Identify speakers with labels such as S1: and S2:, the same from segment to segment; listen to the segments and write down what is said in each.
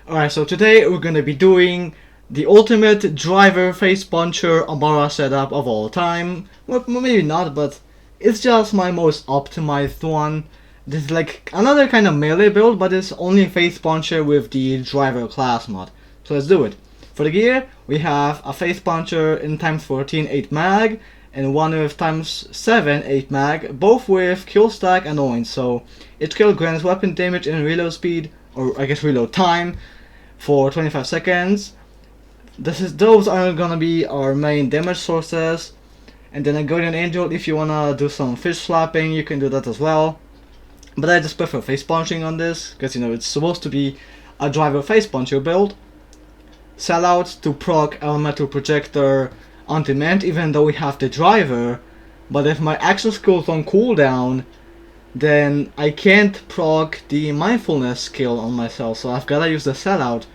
S1: Alright, so today we're gonna be doing the ultimate driver face puncher Amara setup of all time. Well, maybe not, but it's just my most optimized one. This is like another kind of melee build, but it's only face puncher with the driver class mod. So let's do it. For the gear, we have a face puncher in times 14 8 mag, and one with times 7 8 mag, both with kill stack and orange. So each kill grants weapon damage and reload speed, or I guess reload time, for 25 seconds. Those are gonna be our main damage sources. And then a Guardian Angel, if you wanna do some fish slapping, you can do that as well. But I just prefer face punching on this, because it's supposed to be a driver face puncher build. Sellout to proc Elemental Projector on demand, even though we have the driver. But if my action skill's on cooldown, then I can't proc the mindfulness skill on myself, so I've gotta use the sellout.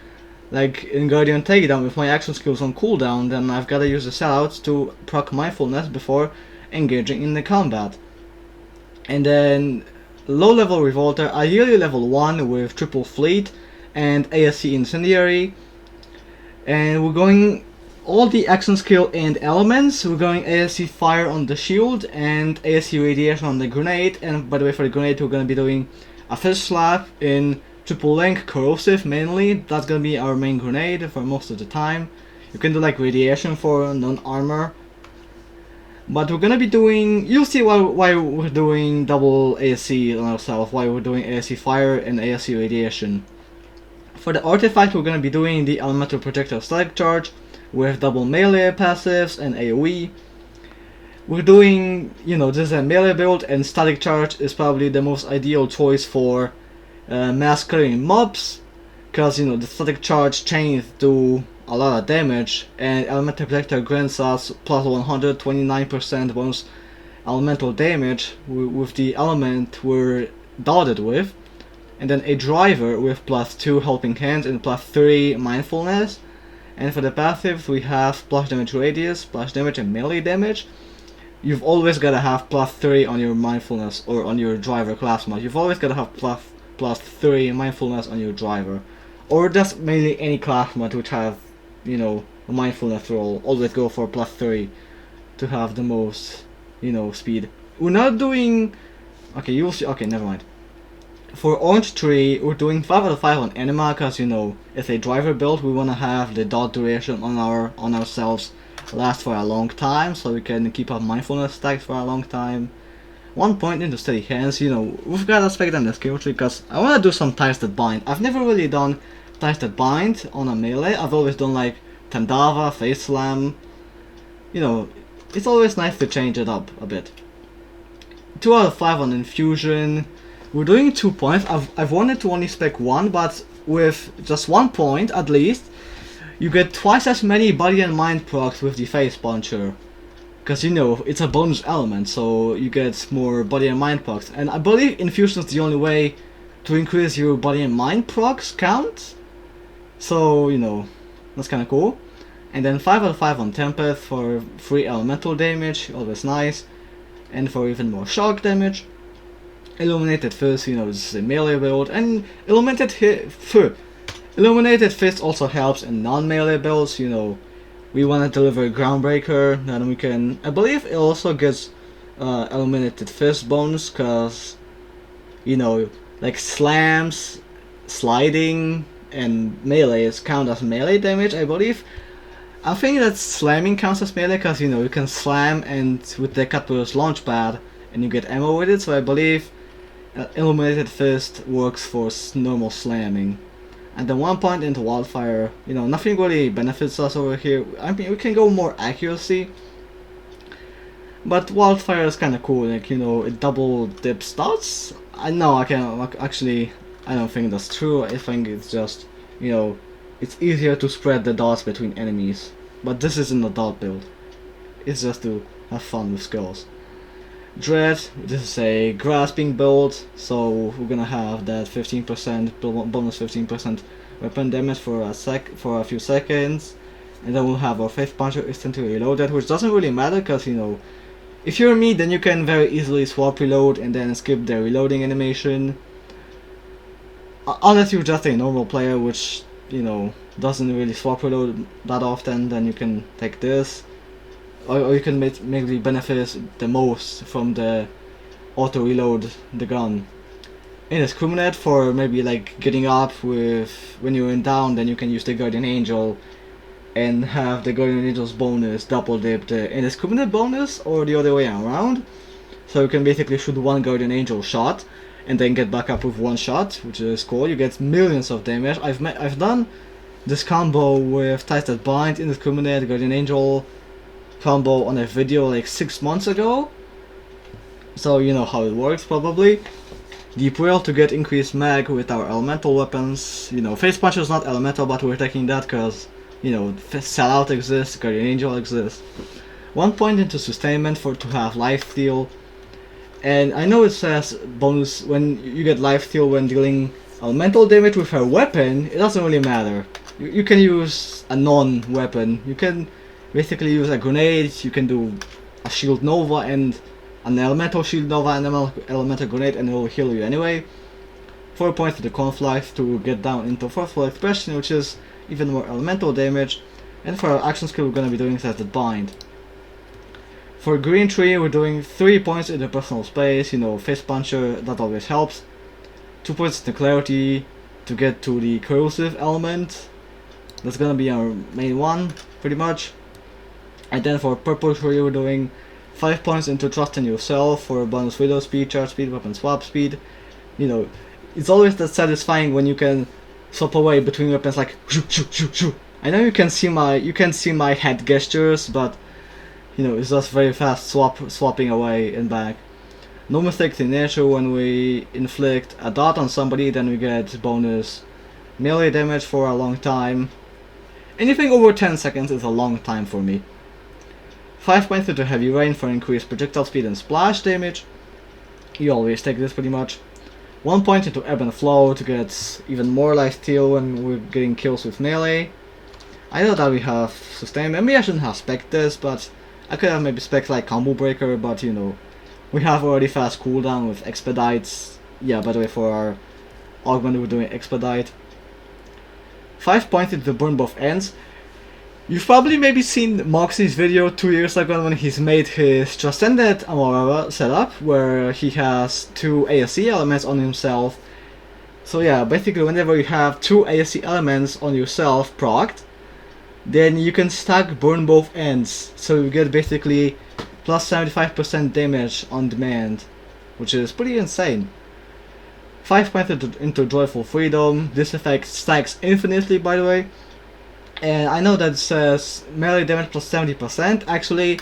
S1: Like in Guardian Takedown, if my action skill's on cooldown, then I've gotta use the sellout to proc mindfulness before engaging in the combat. And then low level Revolter, ideally level 1 with triple fleet and ASC Incendiary. And we're going all the action skill and elements. We're going ASC Fire on the shield and ASC Radiation on the grenade. And by the way, for the grenade, we're going to be doing a fish slap in triple link corrosive mainly. That's going to be our main grenade for most of the time. You can do like radiation for non-armor. But we're going to be doing, you'll see why we're doing double ASC on ourselves, why we're doing ASC Fire and ASC Radiation. For the artifact, we're going to be doing the Elemental Projectile Static Charge with double melee passives and AoE. We're doing, this is a melee build, and Static Charge is probably the most ideal choice for mass clearing mobs, because the Static Charge chains do a lot of damage, and Elemental Projectile grants us plus 129% bonus elemental damage with the element we're dotted with. And then a driver with plus 2 helping hands and plus 3 mindfulness. And for the passives, we have splash damage radius, splash damage, and melee damage. You've always gotta have plus 3 on your mindfulness or on your driver class mod. You've always gotta have plus 3 mindfulness on your driver, or just mainly any class mod which have a mindfulness roll. Always go for plus 3 to have the most speed. We're not doing. Okay, you'll see. Okay, never mind. For Orange Tree, we're doing 5 out of 5 on Anima, because it's a driver build. We want to have the dot duration on ourselves last for a long time, so we can keep up mindfulness stacks for a long time. 1 point into steady hands. We've got to spec down the skill tree, because I want to do some ties that bind. I've never really done ties that bind on a melee. I've always done like Tandava, Face Slam. It's always nice to change it up a bit. 2 out of 5 on Infusion. We're doing 2 points. I've wanted to only spec 1, but with just 1 point at least, you get twice as many body and mind procs with the face puncher. Because it's a bonus element, so you get more body and mind procs. And I believe Infusion is the only way to increase your body and mind procs count. So, that's kinda cool. And then 5 out of 5 on Tempest for free elemental damage, always nice. And for even more shock damage. Illuminated Fist, this is a melee build, and Illuminated Fist also helps in non-melee builds. We want to deliver Groundbreaker, then we can. I believe it also gets Illuminated Fist bonus, because like slams, sliding, and melees count as melee damage. I believe. I think that slamming counts as melee, because you can slam and with the Catapult's launchpad, and you get ammo with it. So I believe Illuminated Fist works for normal slamming. And then 1 point into Wildfire. Nothing really benefits us over here. I mean, we can go more accuracy, but Wildfire is kind of cool. Like it double dips dots. I know I can actually. I don't think that's true. I think it's just it's easier to spread the dots between enemies. But this isn't a dot build. It's just to have fun with skills. Dread, this is a grasping build, so we're gonna have that 15% bonus 15% weapon damage for a few seconds, and then we'll have our Faith Puncher instantly reloaded, which doesn't really matter, because if you're me, then you can very easily swap reload and then skip the reloading animation. Unless you're just a normal player, which you know, doesn't really swap reload that often, then you can take this. Or you can maybe benefit the most from the auto reload the gun. Indiscriminate for maybe like getting up with when you're in down, then you can use the Guardian Angel and have the Guardian Angel's bonus double dip the indiscriminate bonus or the other way around. So you can basically shoot one Guardian Angel shot and then get back up with one shot, which is cool. You get millions of damage. I've done this combo with Ties That Bind, Indiscriminate, Guardian Angel combo on a video like 6 months ago. So you know how it works probably. Deep Rail to get increased mag with our elemental weapons. You know, Face Puncher is not elemental, but we're taking that because, you know, Sellout exists, Guardian Angel exists. 1 point into sustainment to have life steal. And I know it says bonus when you get life steal when dealing elemental damage with a weapon. It doesn't really matter. You can use a non-weapon. You can basically use a grenade. You can do a shield nova and an elemental shield nova and an elemental grenade, and it will heal you anyway. 4 points to the conflict to get down into forceful expression, which is even more elemental damage. And for our action skill, we're gonna be doing Ties That Bind. For green tree, we're doing 3 points in the personal space, you know, Face Puncher, that always helps. 2 points in clarity to get to the corrosive element. That's gonna be our main one, pretty much. And then for purple tree, we're doing 5 points into trust in yourself for bonus reload speed, charge speed, weapon swap speed. You know, it's always that satisfying when you can swap away between weapons like shoo shoo shoo shoo. I know you can see my head gestures, but you know, it's just very fast swapping away and back. No mistakes in nature. When we inflict a dot on somebody, then we get bonus melee damage for a long time. Anything over 10 seconds is a long time for me. 5 points into heavy rain for increased projectile speed and splash damage. You always take this pretty much. 1 point into ebb and flow to get even more life steal when we're getting kills with melee. I know that we have sustain. Maybe I shouldn't have spec this, but I could have maybe spec like combo breaker, but you know, we have already fast cooldown with expedites. Yeah, by the way, for our augment we're doing expedite. 5 points into burn both ends. You've probably maybe seen Moxie's video 2 years ago when he's made his Transcendent Amora setup, where he has 2 ASC elements on himself. So yeah, basically whenever you have 2 ASC elements on yourself procced, then you can stack burn both ends, so you get basically plus 75% damage on demand, which is pretty insane. 5 points into Joyful Freedom. This effect stacks infinitely, by the way. And I know that it says melee damage plus 70%. Actually,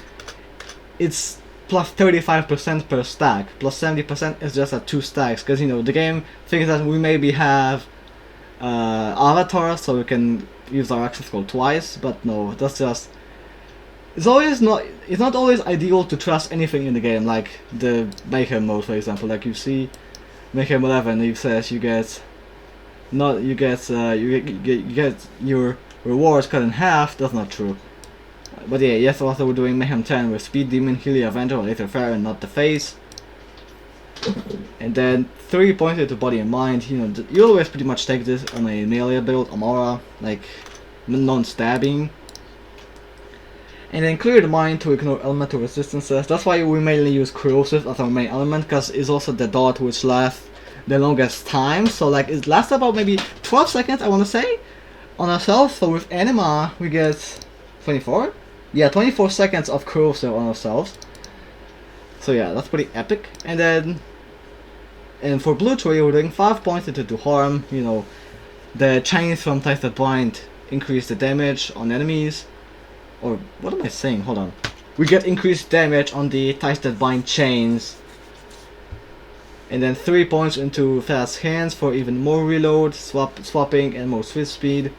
S1: it's plus 35% per stack. Plus 70% is just at 2 stacks, because you know the game thinks that we maybe have avatars, so we can use our action skill twice. But no, that's just. It's not always ideal to trust anything in the game, like the Mayhem mode, for example. Like you see, Mayhem 11, it says you get your rewards cut in half. That's not true. But yeah, yes, also we're doing Mayhem 10 with Speed Demon, Healy Avenger, Laser Fair, and not the face. And then 3 points into Body and Mind. You know, you always pretty much take this on a melee build, Amora, like non-stabbing. And then Clear the Mind to ignore elemental resistances. That's why we mainly use Corrosive as our main element, because it's also the dot which lasts the longest time. So like it lasts about maybe 12 seconds, I want to say, on ourselves. So with Anima we get 24? Yeah, 24 seconds of Corrosive on ourselves. So yeah, that's pretty epic. And for Blue Tree we're doing 5 points into harm. You know, the chains from Ties That Bind increase the damage on enemies. Or what am I saying? Hold on. We get increased damage on the Ties That Bind chains. And then 3 points into Fast Hands for even more reload, swapping, and more swift speed.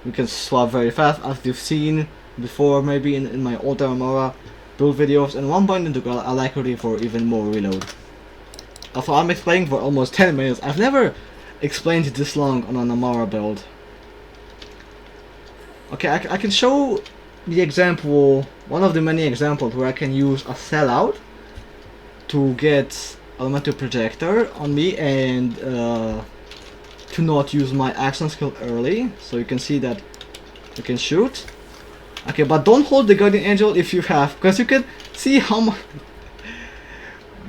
S1: We can swap very fast, as you've seen before, maybe in my older Amora build videos. And 1 point into Alacrity for even more reload. Also, I'm explaining for almost 10 minutes. I've never explained this long on an Amora build. Okay, I can show the example, one of the many examples where I can use a sellout to get elemental projector on me and to not use my action skill early, so you can see that you can shoot. Okay, but don't hold the Guardian Angel if you have, because you can see how much.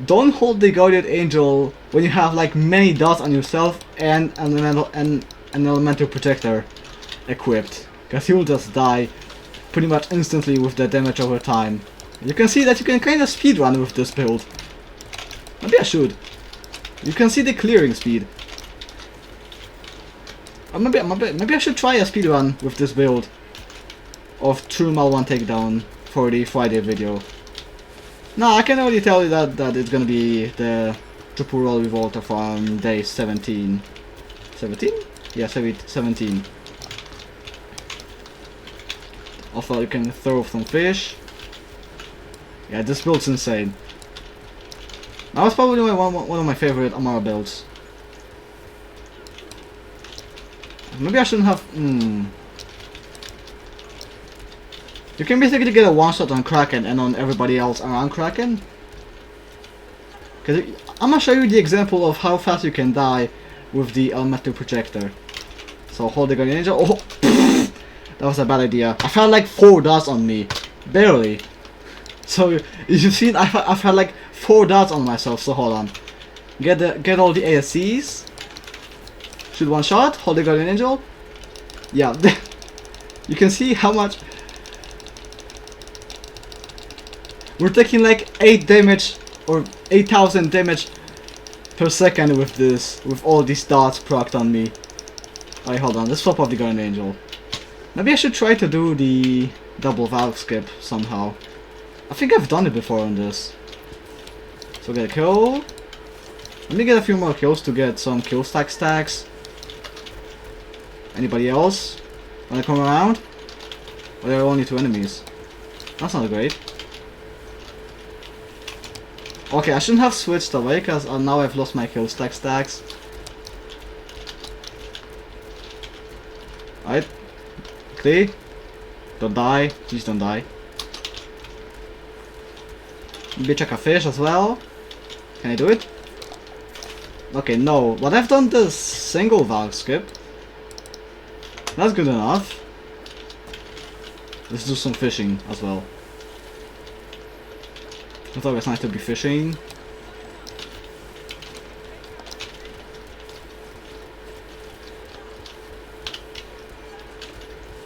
S1: Don't hold the Guardian Angel when you have like many dots on yourself and an elemental protector equipped, because he will just die pretty much instantly with the damage over time. You can see that you can kind of speedrun with this build. Maybe I should. You can see the clearing speed. Or maybe I should try a speedrun with this build of True Mal 1 Takedown for the Friday video. No, I can already tell you that it's gonna be the triple roll revolter from day 17. 17? Yeah, 17. Also, you can throw some fish. Yeah, this build's insane. That was probably one of my favorite Amara builds. Maybe I shouldn't have. You can basically get a one-shot on Kraken and on everybody else around Kraken. Cause I'm gonna show you the example of how fast you can die with the elemental projector. So hold the Guardian Angel. Oh, that was a bad idea. I felt like 4 dots on me, barely. So you've seen I've had like 4 dots on myself. So hold on. Get all the ASCs. Shoot one shot. Hold the Guardian Angel. Yeah, you can see how much. We're taking like 8 damage or 8,000 damage per second with this, with all these dots procced on me. Alright, hold on, let's swap off the Guardian Angel. Maybe I should try to do the double valve skip somehow. I think I've done it before on this. So get a kill. Let me get a few more kills to get some kill stacks. Anybody else wanna come around? Or there are only 2 enemies? That's not great. Okay, I shouldn't have switched away because now I've lost my kill stacks. Alright. Clear. Don't die. Please don't die. Maybe check a fish as well. Can I do it? Okay, no. But I've done this single valve skip. That's good enough. Let's do some fishing as well. I thought it was nice to be fishing.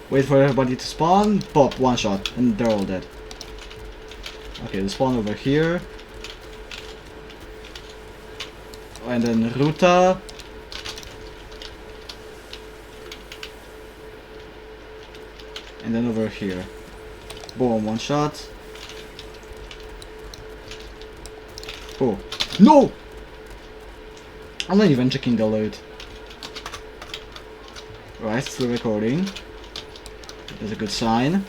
S1: Wait for everybody to spawn. Pop, one shot, and they're all dead. Okay, they spawn over here. And then Ruta. And then over here. Boom, one shot. Oh. No! I'm not even checking the load. Right, still recording. That's a good sign.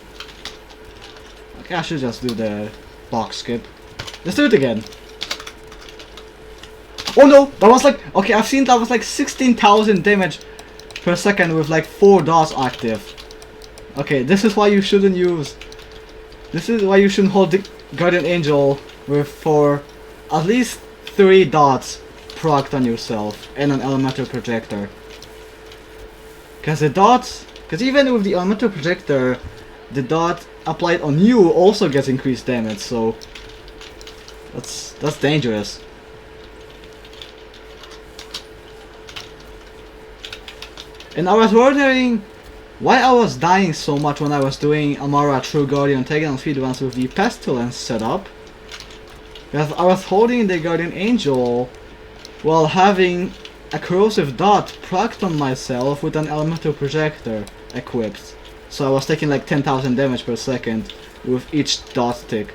S1: Okay, I should just do the box skip. Let's do it again. Oh no! That was like... Okay, I've seen that was like 16,000 damage per second with like 4 dots active. Okay, this is why you shouldn't use... This is why you shouldn't hold the Guardian Angel with 4... At least 3 dots procced on yourself and an elemental projector. Because the dots, because even with the elemental projector, the dot applied on you also gets increased damage. So that's dangerous. And I was wondering why I was dying so much when I was doing Amara True Guardian takedown speedruns with the Pestilence setup. Because I was holding the Guardian Angel while having a corrosive dot procced on myself with an elemental projector equipped. So I was taking like 10,000 damage per second with each dot tick.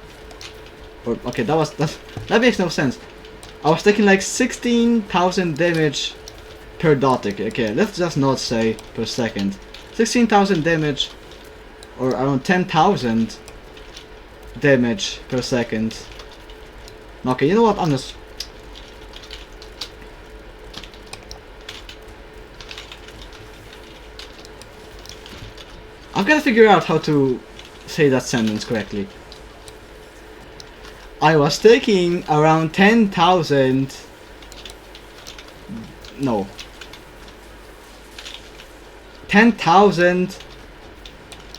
S1: Or, okay, that makes no sense. I was taking like 16,000 damage per dot tick. Okay, let's just not say per second. 16,000 damage, or around 10,000 damage per second. Okay, you know what? I'm gonna figure out how to say that sentence correctly. I was taking around 10,000. No. 10,000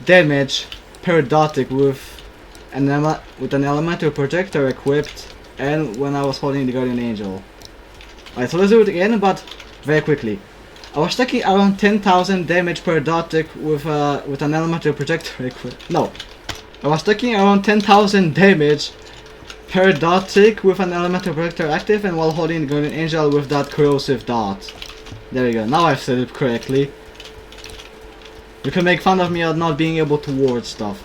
S1: damage per dot with an elemental projector equipped, and when I was holding the Guardian Angel. Alright, so let's do it again, but very quickly. I was taking around 10,000 damage per dot with an elemental projector equipped. No, I was taking around 10,000 damage per dot tick with an elemental projector active, and while holding the Guardian Angel with that corrosive dot. There we go, now I've said it correctly. You can make fun of me at not being able to ward stuff.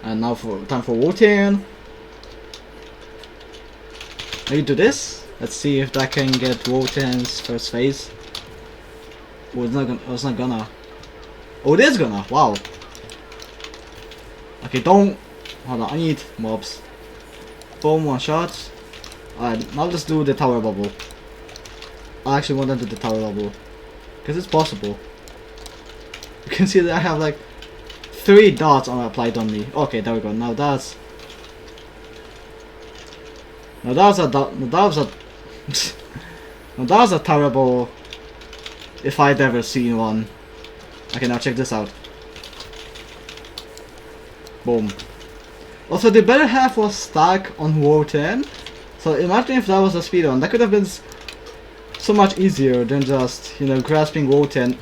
S1: And now for time for Wotan. Maybe do this. Let's see if that can get Wotan's first phase. Oh, it's not gonna. Oh, it is gonna. Wow. Okay, don't. Hold on. I need mobs. Boom, one shot. Alright, now let's do the tower bubble. I actually want to do the tower bubble because it's possible. You can see that I have like 3 dots applied on me. Okay, there we go. Now that's a now that was a terrible, if I'd ever seen one. Okay, now check this out. Boom. Also, the better half was stuck on Wotan. So imagine if that was a speedrun. That could have been so much easier than just, you know, grasping Wotan.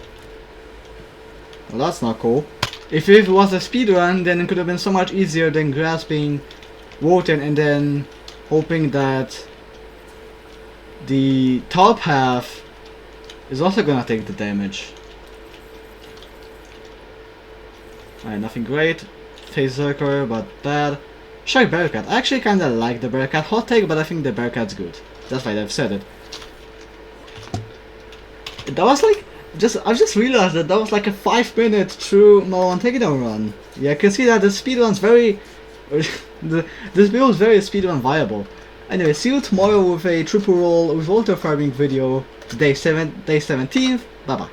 S1: Well, that's not cool. If it was a speedrun, then it could have been so much easier than grasping Wotan and then hoping that the top half is also gonna take the damage. Alright, nothing great. Phase Zerker, but bad. Shark Bearcat. I actually kinda like the Bearcat. Hot take, but I think the Bearcat's good. That's why I've said it. That was like, I've just realized that was like a 5-minute true Malone takedown run. Yeah, I can see that the speedrun's very... this build is very speedrun viable. Anyway, see you tomorrow with a triple roll with water farming video. Today, day 17th. Bye bye.